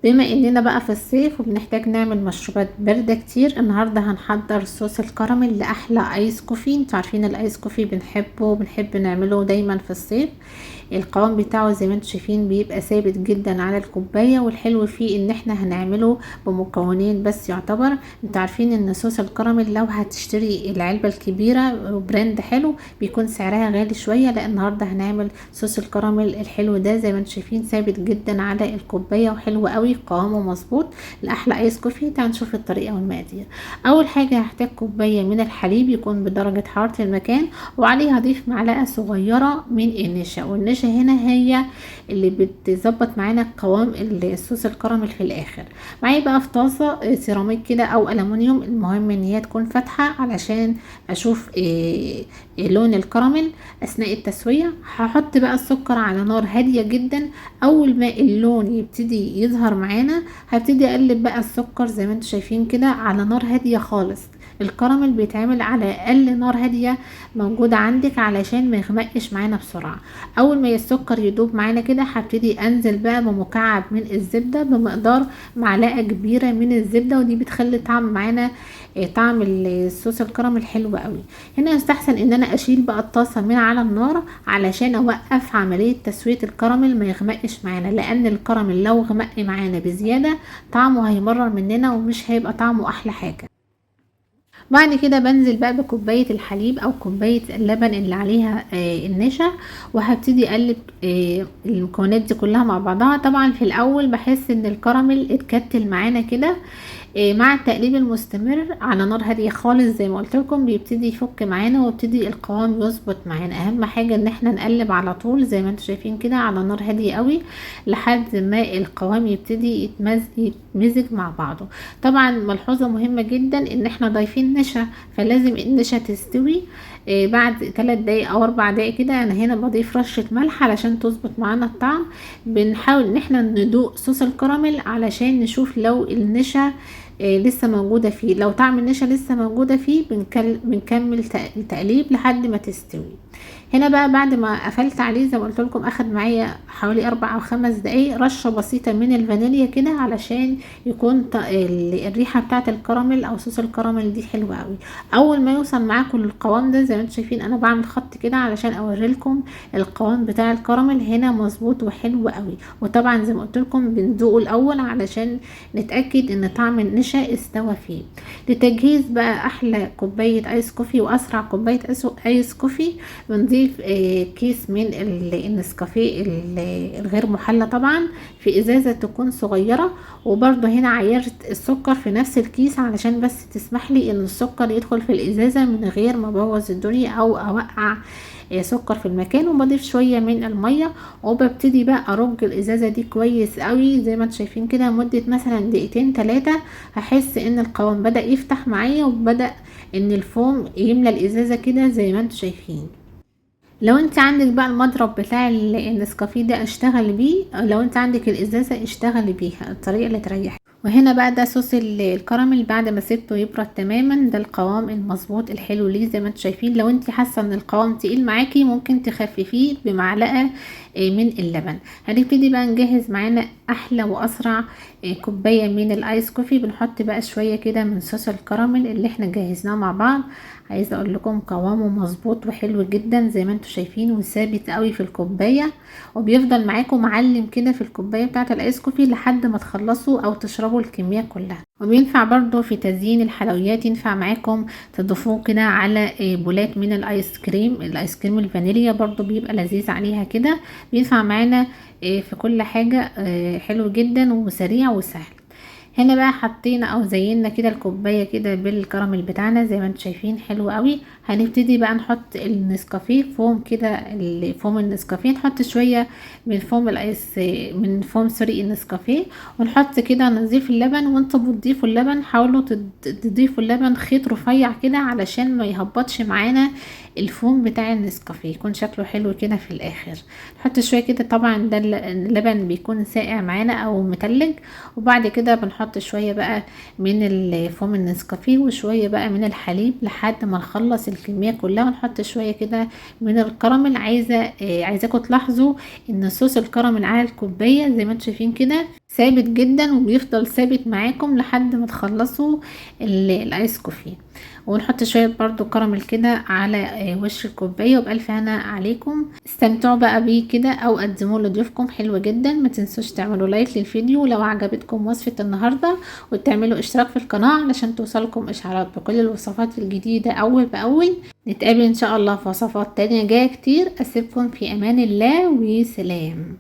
بما اننا بقى في الصيف وبنحتاج نعمل مشروبات باردة كتير، النهاردة هنحضر صوص الكراميل لأحلى ايس كوفي. انتوا عارفين الايس كوفي بنحب نعمله دايما في الصيف. القوام بتاعه زي ما انتوا شايفين بيبقى ثابت جدا على الكوباية، والحلو فيه ان احنا هنعمله بمكونين بس يعتبر. انتوا عارفين ان صوص الكراميل لو هتشتري العلبة الكبيرة وبراند حلو بيكون سعرها غالي شوية، لان النهاردة هنعمل صوص الكراميل الحلو ده زي ما انتوا شايفين ثابت جدا على الكوباية وحلو قوي قوامه مظبوط لاحلى ايس كوفي. تعالوا نشوف الطريقة والمقادير. اول حاجة هحتاج كوباية من الحليب يكون بدرجة حرارة المكان، وعليه هضيف معلقة صغيرة من النشا، والنشا هنا هي اللي بتظبط معانا قوام الصوص الكراميل في الاخر. معايا بقى في طاسة سيراميك كده او الومنيوم، المهم ان هي تكون فاتحة علشان اشوف لون الكراميل اثناء التسوية. هحط بقى السكر على نار هادية جدا. اول ما اللون يبتدي يظهر معانا هبتدي اقلب بقى السكر زي ما انتم شايفين كده على نار هادية خالص. الكراميل بيتعمل على اقل نار هادية موجودة عندك علشان ما يغمقش معانا بسرعة. اول ما السكر يدوب معانا كده هبتدي انزل بقى بمكعب من الزبدة بمقدار معلقة كبيرة من الزبدة، ودي بتخلي طعم معانا طعم الصوص الكراميل حلو قوي. هنا يستحسن ان انا اشيل بقى الطاسة من على النار علشان اوقف عملية تسوية الكراميل ما يغمقش معانا، لان الكراميل لو غمق معانا بزيادة طعمه هيمرر مننا ومش هيبقى طعمه احلى حاجة. بعد كده بنزل بقى بكوباية الحليب او كوباية اللبن اللي عليها النشا، وهبتدي اقلب المكونات دي كلها مع بعضها. طبعا في الاول بحس ان الكراميل اتكتل معانا كده، مع التقليب المستمر على نار هاديه خالص زي ما قلت لكم بيبتدي يفك معانا ويبتدي القوام يظبط معانا. اهم حاجه ان احنا نقلب على طول زي ما انتم شايفين كده على نار هاديه قوي لحد ما القوام يبتدي يتمزج مع بعضه. طبعا ملحوظه مهمه جدا ان احنا ضايفين نشا، فلازم النشا تستوي بعد 3 دقايق او 4 دقايق كده. انا هنا بضيف رشه ملح علشان تظبط معانا الطعم. بنحاول ان احنا ندوق صوص الكراميل علشان نشوف لو النشا لسه موجودة فيه. لو طعم النشا لسه موجودة فيه بنكمل التقليب لحد ما تستوي. هنا بقى بعد ما قفلت عليه زي ما قلت لكم اخد معايا حوالي 4 أو 5 دقايق رشة بسيطة من الفانيليا كده علشان يكون الريحة بتاعة الكراميل او صوص الكراميل دي حلوة قوي. اول ما يوصل معاكم القوام ده زي ما انتم شايفين انا بعمل خط كده علشان اوريلكم القوام بتاع الكراميل هنا مظبوط وحلو قوي. وطبعا زي ما قلت لكم بندوقه الاول علشان نتأكد ان طعم النشا استوى فيه. لتجهيز بقى احلى كوباية ايس كوفي واسرع كوباية ايس كوفي بنضيف كيس من النسكافيه الغير محلى طبعا في ازازة تكون صغيرة. وبرضه هنا عيرت السكر في نفس الكيس علشان بس تسمح لي ان السكر يدخل في الازازة من غير ما ابوظ الدنيا او اوقع سكر في المكان. وبضيف شوية من المية وببتدي بقى ارج الازازة دي كويس قوي زي ما انتم شايفين كده مدة مثلا 2-3 دقايق. هحس ان القوام بدأ يفتح معايا وبدأ ان الفوم يملى الازازة كده زي ما انتم شايفين. لو انت عندك بقى المضرب بتاع النسكافيه ده اشتغل بيه، لو انت عندك الازازة اشتغلي بيها الطريقة اللي تريحك. وهنا بقى ده صوص الكراميل بعد ما سبته يبرد تماما. ده القوام المظبوط الحلو ليه زي ما انتم شايفين. لو انت حاسه ان القوام تقيل معاكي ممكن تخففيه بمعلقه من اللبن. هنبتدي بقى نجهز معانا احلى واسرع كوبايه من الايس كوفي. بنحط بقى شويه كده من صوص الكراميل اللي احنا جهزناه مع بعض. عايزه اقول لكم قوامه مظبوط وحلو جدا زي ما انتم شايفين وثابت قوي في الكوبايه، وبيفضل معاكم معلم كده في الكوبايه بتاعه الايس كوفي لحد ما تخلصوا او تشربوا الكميه كلها. وبينفع برضو في تزيين الحلويات، ينفع معاكم تضيفوه كده على بولات من الايس كريم الفانيليا برضو بيبقى لذيذ عليها كده. بينفع معانا في كل حاجه. حلو جدا وسريع وسهل. هنا بقى حطينا او زينا كده الكوبايه كده بالكراميل بتاعنا زي ما انتم شايفين حلو قوي. هنبتدي بقى نحط النسكافيه فوم كده، فوم النسكافيه نحط شويه من فوم الايس من فوم سوري النسكافيه، ونحط كده نضيف اللبن. وانتوا بتضيفوا اللبن حاولوا تضيفوا اللبن خيط رفيع كده علشان ما يهبطش معانا الفوم بتاع النسكافيه يكون شكله حلو كده في الاخر. نحط شويه كده، طبعا ده اللبن بيكون ساقع معانا او متلج، وبعد كده بنحط شويه بقى من الفوم النسكافيه وشويه بقى من الحليب لحد ما نخلص الكميه كلها، ونحط شويه كده من الكراميل. عايزاكم تلاحظوا ان صوص الكراميل على الكوبايه زي ما انتم شايفين كده ثابت جدا، وبيفضل ثابت معاكم لحد ما تخلصوا الايس كوفي. ونحط شويه برضو كراميل كده على وش الكوبايه. وبألف هنا عليكم، استمتعوا بقى بيه كده او قدموه لضيوفكم، حلو جدا. ما تنسوش تعملوا لايك للفيديو لو عجبتكم وصفه النهارده، وتعملوا اشتراك في القناه علشان توصلكم اشعارات بكل الوصفات الجديده اول باول. نتقابل ان شاء الله في وصفات تانية جايه كتير. اسيبكم في امان الله وسلام.